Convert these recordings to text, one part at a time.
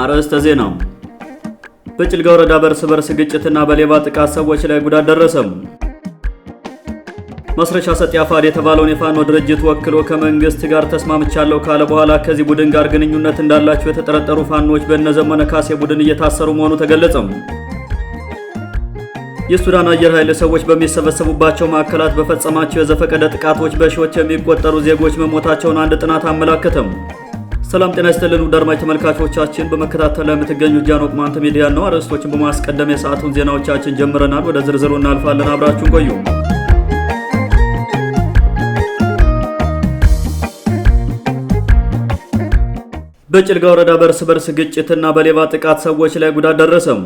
አርዕስተ ዜና። በጭልጋ ወረዳ በርስ በርስ ግጭትና በሌባ ጥቃት ሰዎች ላይ ጉዳት ደረሰም። ማስረሻ ሰጤ አፋድ የተባለውን የፋኖ ድርጅት ወክሎ ከመንግስት ጋር ተስማምቻለሁ ካለ በኋላ ከዚህ ቡድን ጋር ግንኙነት እንዳላቸው የተጠረጠሩ ፋኖች በእነዘመነ ካሴ ቡድን እየታሰሩ መሆኑ ተገለጸም። የሱዳን አየር ኃይል ሰዎች በሚሰበሰቡባቸው ማዕከላት በፈጸማቸው የዘፈቀደ ጥቃቶች በሺዎች የሚቆጠሩ ዜጎች መሞታቸውን አንድ ጥናት አመላከተም። ሰላም ጤና ይስጥልን ውድ አድማጭ ተመልካቾቻችን፣ በመከታተል ላይ የምትገኙት ጃኖ ቅማንት ሚዲያ ነው። አርዕስቶችን በማስቀደም የሰዓቱን ዜናዎቻችን ጀምረናል። ወደ ዝርዝሩ እናልፋለን። አብራችሁን ቆዩ። በጭልጋ ወረዳ በርስ በርስ ግጭትና በሌባ ጥቃት ሰዎች ላይ ጉዳት ደረሰም።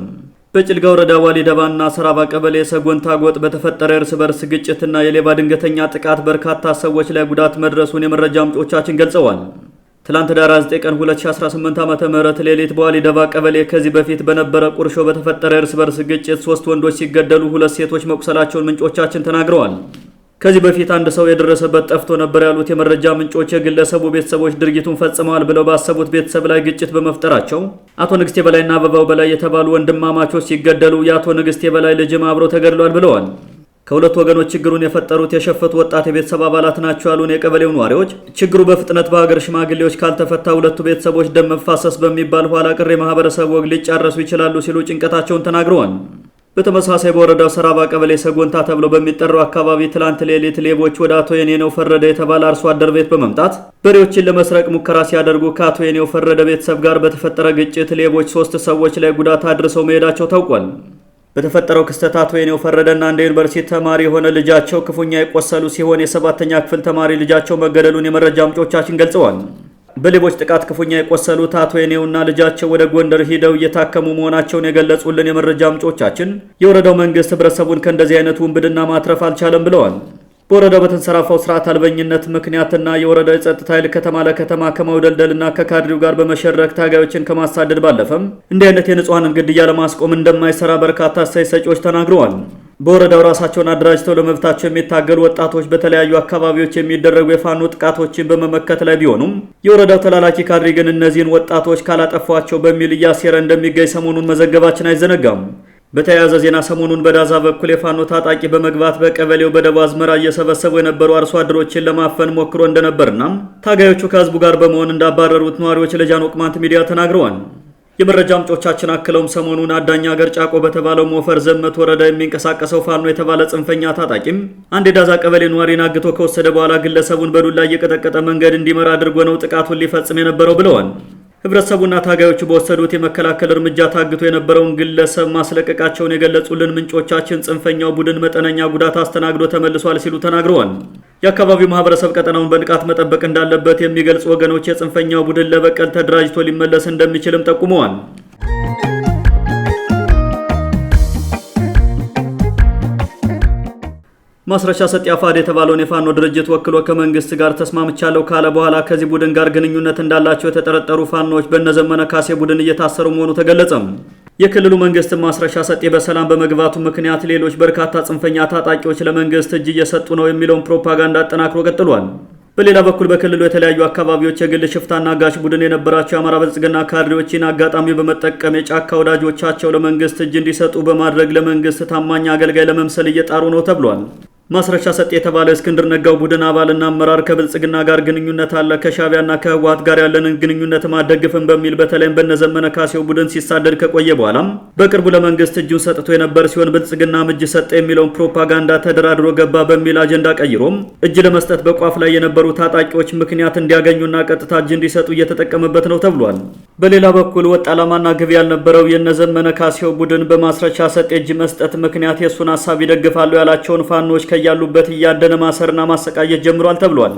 በጭልጋ ወረዳ ዋሊደባና ሰራባ ቀበሌ ሰጎንታ ጎጥ በተፈጠረ እርስ በርስ ግጭትና የሌባ ድንገተኛ ጥቃት በርካታ ሰዎች ላይ ጉዳት መድረሱን የመረጃ ምንጮቻችን ገልጸዋል። ትላንት ዳር 9 ቀን 2018 ዓ.ም ሌሊት በዋሊደባ ቀበሌ ከዚህ በፊት በነበረ ቁርሾ በተፈጠረ እርስ በርስ ግጭት 3 ወንዶች ሲገደሉ 2 ሴቶች መቁሰላቸውን ምንጮቻችን ተናግረዋል። ከዚህ በፊት አንድ ሰው የደረሰበት ጠፍቶ ነበር ያሉት የመረጃ ምንጮች የግለሰቡ ቤተሰቦች ድርጊቱን ፈጽመዋል ብለው ባሰቡት ቤተሰብ ላይ ግጭት በመፍጠራቸው አቶ ንግስቴ በላይና አበባው በላይ የተባሉ ወንድማማቾች ሲገደሉ የአቶ ንግስቴ በላይ ልጅም አብረው ተገድሏል ብለዋል። ከሁለት ወገኖች ችግሩን የፈጠሩት የሸፈቱ ወጣት የቤተሰብ አባላት ናቸው ያሉን የቀበሌው ነዋሪዎች ችግሩ በፍጥነት በሀገር ሽማግሌዎች ካልተፈታ ሁለቱ ቤተሰቦች ደም መፋሰስ በሚባል ኋላ ቀር የማህበረሰብ ወግ ሊጫረሱ ይችላሉ ሲሉ ጭንቀታቸውን ተናግረዋል። በተመሳሳይ በወረዳው ሰራባ ቀበሌ ሰጎንታ ተብሎ በሚጠራው አካባቢ ትላንት ሌሊት ሌቦች ወደ አቶ የኔነው ፈረደ የተባለ አርሶ አደር ቤት በመምጣት በሬዎችን ለመስረቅ ሙከራ ሲያደርጉ ከአቶ የኔው ፈረደ ቤተሰብ ጋር በተፈጠረ ግጭት ሌቦች 3 ሰዎች ላይ ጉዳት አድርሰው መሄዳቸው ታውቋል። በተፈጠረው ክስተት አቶ የኔው ፈረደና እንደ ዩኒቨርሲቲ ተማሪ የሆነ ልጃቸው ክፉኛ የቆሰሉ ሲሆን የ7ኛ ክፍል ተማሪ ልጃቸው መገደሉን የመረጃ ምንጮቻችን ገልጸዋል። በሌቦች ጥቃት ክፉኛ የቆሰሉት አቶ የኔውና ልጃቸው ወደ ጎንደር ሂደው እየታከሙ መሆናቸውን የገለጹልን የመረጃ ምንጮቻችን የወረዳው መንግስት ህብረተሰቡን ከእንደዚህ አይነት ውንብድና ማትረፍ አልቻለም ብለዋል። በወረዳው በተንሰራፋው ስርዓት አልበኝነት ምክንያትና የወረዳው የጸጥታ ኃይል ከተማ ለከተማ ከመውደልደልና ከካድሪው ጋር በመሸረክ ታጋዮችን ከማሳደድ ባለፈም እንዲህ አይነት የንጹሐንን ግድያ ለማስቆም እንደማይሰራ በርካታ አስተያየት ሰጪዎች ተናግረዋል። በወረዳው ራሳቸውን አደራጅተው ለመብታቸው የሚታገሉ ወጣቶች በተለያዩ አካባቢዎች የሚደረጉ የፋኖ ጥቃቶችን በመመከት ላይ ቢሆኑም የወረዳው ተላላኪ ካድሪ ግን እነዚህን ወጣቶች ካላጠፏቸው በሚል እያሴረ እንደሚገኝ ሰሞኑን መዘገባችን አይዘነጋም። በተያያዘ ዜና ሰሞኑን በዳዛ በኩል የፋኖ ታጣቂ በመግባት በቀበሌው በደቡብ አዝመራ እየሰበሰቡ የነበሩ አርሶ አደሮችን ለማፈን ሞክሮ እንደነበርና ታጋዮቹ ከህዝቡ ጋር በመሆን እንዳባረሩት ነዋሪዎች ለጃኖ ቅማንት ሚዲያ ተናግረዋል። የመረጃ ምንጮቻችን አክለውም ሰሞኑን አዳኛ ሀገር ጫቆ በተባለው ሞፈር ዘመት ወረዳ የሚንቀሳቀሰው ፋኖ የተባለ ጽንፈኛ ታጣቂም አንድ የዳዛ ቀበሌ ነዋሪን አግቶ ከወሰደ በኋላ ግለሰቡን በዱላ እየቀጠቀጠ መንገድ እንዲመራ አድርጎ ነው ጥቃቱን ሊፈጽም የነበረው ብለዋል። ህብረተሰቡና ታጋዮቹ በወሰዱት የመከላከል እርምጃ ታግቶ የነበረውን ግለሰብ ማስለቀቃቸውን የገለጹልን ምንጮቻችን ጽንፈኛው ቡድን መጠነኛ ጉዳት አስተናግዶ ተመልሷል ሲሉ ተናግረዋል። የአካባቢው ማህበረሰብ ቀጠናውን በንቃት መጠበቅ እንዳለበት የሚገልጹ ወገኖች የጽንፈኛው ቡድን ለበቀል ተደራጅቶ ሊመለስ እንደሚችልም ጠቁመዋል። ማስረሻ ሰጤ አፋድ የተባለውን የፋኖ ድርጅት ወክሎ ከመንግስት ጋር ተስማምቻለሁ ካለ በኋላ ከዚህ ቡድን ጋር ግንኙነት እንዳላቸው የተጠረጠሩ ፋኖች በእነዘመነ ካሴ ቡድን እየታሰሩ መሆኑ ተገለጸም። የክልሉ መንግስት ማስረሻ ሰጤ በሰላም በመግባቱ ምክንያት ሌሎች በርካታ ጽንፈኛ ታጣቂዎች ለመንግስት እጅ እየሰጡ ነው የሚለውን ፕሮፓጋንዳ አጠናክሮ ቀጥሏል። በሌላ በኩል በክልሉ የተለያዩ አካባቢዎች የግል ሽፍታና አጋች ቡድን የነበራቸው የአማራ ብልጽግና ካድሬዎችን አጋጣሚ በመጠቀም የጫካ ወዳጆቻቸው ለመንግስት እጅ እንዲሰጡ በማድረግ ለመንግስት ታማኝ አገልጋይ ለመምሰል እየጣሩ ነው ተብሏል። ማስረሻ ሰጤ የተባለው እስክንድር ነጋው ቡድን አባልና አመራር ከብልጽግና ጋር ግንኙነት አለ፣ ከሻቢያና ከህወሓት ጋር ያለንን ግንኙነት ማደግፍን በሚል በተለይም በነዘመነ ካሴው ቡድን ሲሳደድ ከቆየ በኋላም በቅርቡ ለመንግስት እጁን ሰጥቶ የነበር ሲሆን ብልጽግና እጅ ሰጠ የሚለውን ፕሮፓጋንዳ ተደራድሮ ገባ በሚል አጀንዳ ቀይሮም እጅ ለመስጠት በቋፍ ላይ የነበሩ ታጣቂዎች ምክንያት እንዲያገኙና ቀጥታ እጅ እንዲሰጡ እየተጠቀመበት ነው ተብሏል። በሌላ በኩል ወጥ ዓላማና ግብ ያልነበረው የነዘመነ ካሴው ቡድን በማስረሻ ሰጤ እጅ መስጠት ምክንያት የሱን ሐሳብ ይደግፋሉ ያላቸውን ፋኖች ያሉበት እያደነ ማሰርና ማሰቃየት ጀምሯል ተብሏል።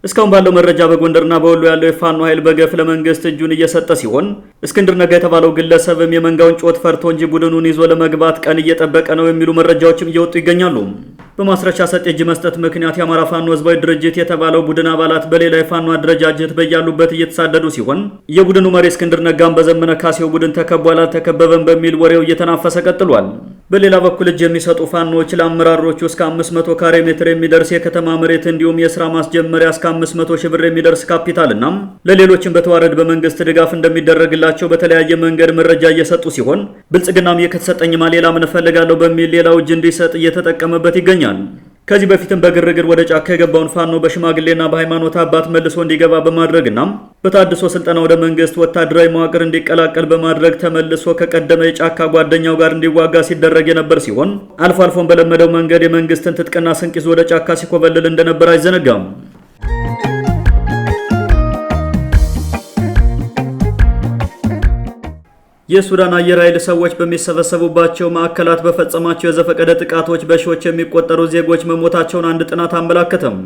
እስካሁን ባለው መረጃ በጎንደርና በወሎ ያለው የፋኖ ኃይል በገፍ ለመንግስት እጁን እየሰጠ ሲሆን እስክንድር ነጋ የተባለው ግለሰብም የመንጋውን ጮት ፈርቶ እንጂ ቡድኑን ይዞ ለመግባት ቀን እየጠበቀ ነው የሚሉ መረጃዎችም እየወጡ ይገኛሉ። በማስረሻ ሰጤ እጅ መስጠት ምክንያት የአማራ ፋኖ ህዝባዊ ድርጅት የተባለው ቡድን አባላት በሌላ የፋኖ አደረጃጀት በያሉበት እየተሳደዱ ሲሆን የቡድኑ መሪ እስክንድር ነጋም በዘመነ ካሴው ቡድን ተከቧል አልተከበበም በሚል ወሬው እየተናፈሰ ቀጥሏል። በሌላ በኩል እጅ የሚሰጡ ፋኖች ለአመራሮቹ እስከ 500 ካሬ ሜትር የሚደርስ የከተማ መሬት እንዲሁም የሥራ ማስጀመሪያ እስከ 500 ሺህ ብር የሚደርስ ካፒታልና ለሌሎችም በተዋረድ በመንግስት ድጋፍ እንደሚደረግላቸው በተለያየ መንገድ መረጃ እየሰጡ ሲሆን ብልጽግናም ከተሰጠኝማ ሌላ ምን እፈልጋለሁ በሚል ሌላው እጅ እንዲሰጥ እየተጠቀመበት ይገኛል። ከዚህ በፊትም በግርግር ወደ ጫካ የገባውን ፋኖ በሽማግሌና በሃይማኖት አባት መልሶ እንዲገባ በማድረግና በታድሶ ስልጠና ወደ መንግስት ወታደራዊ መዋቅር እንዲቀላቀል በማድረግ ተመልሶ ከቀደመ የጫካ ጓደኛው ጋር እንዲዋጋ ሲደረግ የነበር ሲሆን አልፎ አልፎም በለመደው መንገድ የመንግስትን ትጥቅና ስንቅ ይዞ ወደ ጫካ ሲኮበልል እንደነበር አይዘነጋም። የሱዳን አየር ኃይል ሰዎች በሚሰበሰቡባቸው ማዕከላት በፈጸማቸው የዘፈቀደ ጥቃቶች በሺዎች የሚቆጠሩ ዜጎች መሞታቸውን አንድ ጥናት አመላከተም።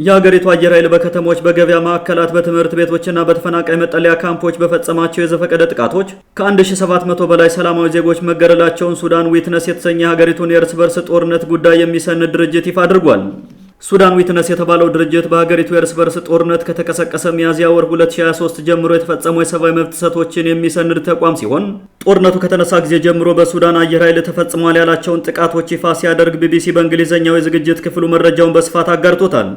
የሀገሪቱ አየር ኃይል በከተሞች፣ በገበያ ማዕከላት፣ በትምህርት ቤቶችና በተፈናቃይ መጠለያ ካምፖች በፈጸማቸው የዘፈቀደ ጥቃቶች ከ1700 በላይ ሰላማዊ ዜጎች መገደላቸውን ሱዳን ዊትነስ የተሰኘ የሀገሪቱን የእርስ በርስ ጦርነት ጉዳይ የሚሰንድ ድርጅት ይፋ አድርጓል። ሱዳን ዊትነስ የተባለው ድርጅት በሀገሪቱ የእርስ በርስ ጦርነት ከተቀሰቀሰ ሚያዝያ ወር 2023 ጀምሮ የተፈጸሙ የሰብአዊ መብት ጥሰቶችን የሚሰንድ ተቋም ሲሆን ጦርነቱ ከተነሳ ጊዜ ጀምሮ በሱዳን አየር ኃይል ተፈጽሟል ያላቸውን ጥቃቶች ይፋ ሲያደርግ ቢቢሲ በእንግሊዝኛው የዝግጅት ክፍሉ መረጃውን በስፋት አጋርቶታል።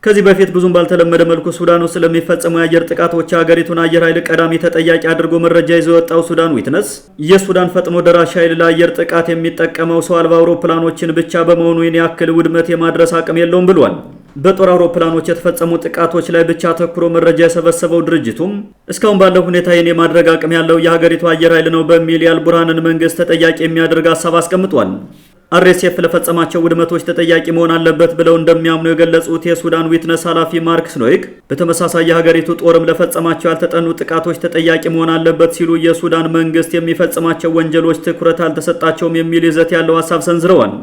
ከዚህ በፊት ብዙም ባልተለመደ መልኩ ሱዳን ውስጥ ስለሚፈጸሙ የአየር ጥቃቶች የሀገሪቱን አየር ኃይል ቀዳሚ ተጠያቂ አድርጎ መረጃ ይዞ የወጣው ሱዳን ዊትነስ የሱዳን ፈጥኖ ደራሽ ኃይል ለአየር ጥቃት የሚጠቀመው ሰው አልባ አውሮፕላኖችን ብቻ በመሆኑ ይህን ያክል ውድመት የማድረስ አቅም የለውም ብሏል። በጦር አውሮፕላኖች የተፈጸሙ ጥቃቶች ላይ ብቻ አተኩሮ መረጃ የሰበሰበው ድርጅቱም እስካሁን ባለው ሁኔታ ይህን የማድረግ አቅም ያለው የሀገሪቱ አየር ኃይል ነው በሚል የአልቡርሃንን መንግስት ተጠያቂ የሚያደርግ ሀሳብ አስቀምጧል። አርኤስኤፍ ለፈጸማቸው ውድመቶች ተጠያቂ መሆን አለበት ብለው እንደሚያምኑ የገለጹት የሱዳን ዊትነስ ኃላፊ ማርክ ስኖይክ በተመሳሳይ የሀገሪቱ ጦርም ለፈጸማቸው ያልተጠኑ ጥቃቶች ተጠያቂ መሆን አለበት ሲሉ የሱዳን መንግስት የሚፈጽማቸው ወንጀሎች ትኩረት አልተሰጣቸውም የሚል ይዘት ያለው ሀሳብ ሰንዝረዋል።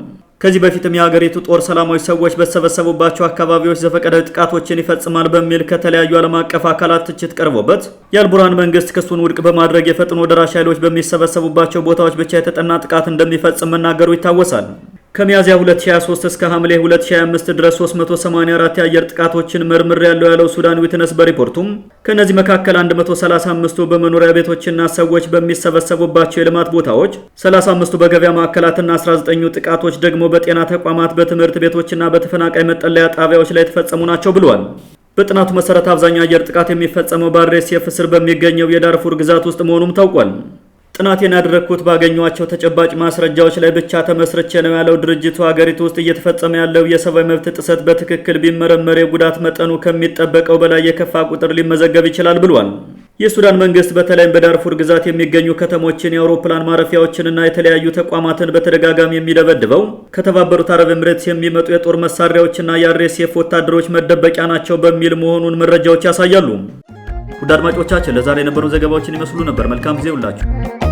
ከዚህ በፊትም የሀገሪቱ ጦር ሰላማዊ ሰዎች በተሰበሰቡባቸው አካባቢዎች ዘፈቀዳዊ ጥቃቶችን ይፈጽማል በሚል ከተለያዩ ዓለም አቀፍ አካላት ትችት ቀርቦበት የአልቡርሃን መንግስት ክሱን ውድቅ በማድረግ የፈጥኖ ደራሽ ኃይሎች በሚሰበሰቡባቸው ቦታዎች ብቻ የተጠና ጥቃት እንደሚፈጽም መናገሩ ይታወሳል። ከሚያዝያ 2023 እስከ ሐምሌ 2025 ድረስ 384 የአየር ጥቃቶችን መርምር ያለው ሱዳን ዊትነስ በሪፖርቱም ከነዚህ መካከል 135ቱ በመኖሪያ ቤቶችና ሰዎች በሚሰበሰቡባቸው የልማት ቦታዎች፣ 35ቱ በገበያ ማዕከላትና 19ኙ ጥቃቶች ደግሞ በጤና ተቋማት፣ በትምህርት ቤቶችና በተፈናቃይ መጠለያ ጣቢያዎች ላይ የተፈጸሙ ናቸው ብሏል። በጥናቱ መሰረት አብዛኛው አየር ጥቃት የሚፈጸመው በአርኤስኤፍ ስር በሚገኘው የዳርፉር ግዛት ውስጥ መሆኑም ታውቋል። ጥናቴን ያደረግኩት ባገኟቸው ተጨባጭ ማስረጃዎች ላይ ብቻ ተመስርቼ ነው ያለው ድርጅቱ ሀገሪቱ ውስጥ እየተፈጸመ ያለው የሰብአዊ መብት ጥሰት በትክክል ቢመረመር የጉዳት መጠኑ ከሚጠበቀው በላይ የከፋ ቁጥር ሊመዘገብ ይችላል ብሏል። የሱዳን መንግስት በተለይም በዳርፉር ግዛት የሚገኙ ከተሞችን፣ የአውሮፕላን ማረፊያዎችንና የተለያዩ ተቋማትን በተደጋጋሚ የሚደበድበው ከተባበሩት አረብ ኤምሬትስ የሚመጡ የጦር መሳሪያዎችና የአርኤስኤፍ ወታደሮች መደበቂያ ናቸው በሚል መሆኑን መረጃዎች ያሳያሉ። ውድ አድማጮቻችን ለዛሬ የነበሩ ዘገባዎችን ይመስሉ ነበር። መልካም ጊዜ ሁላችሁ።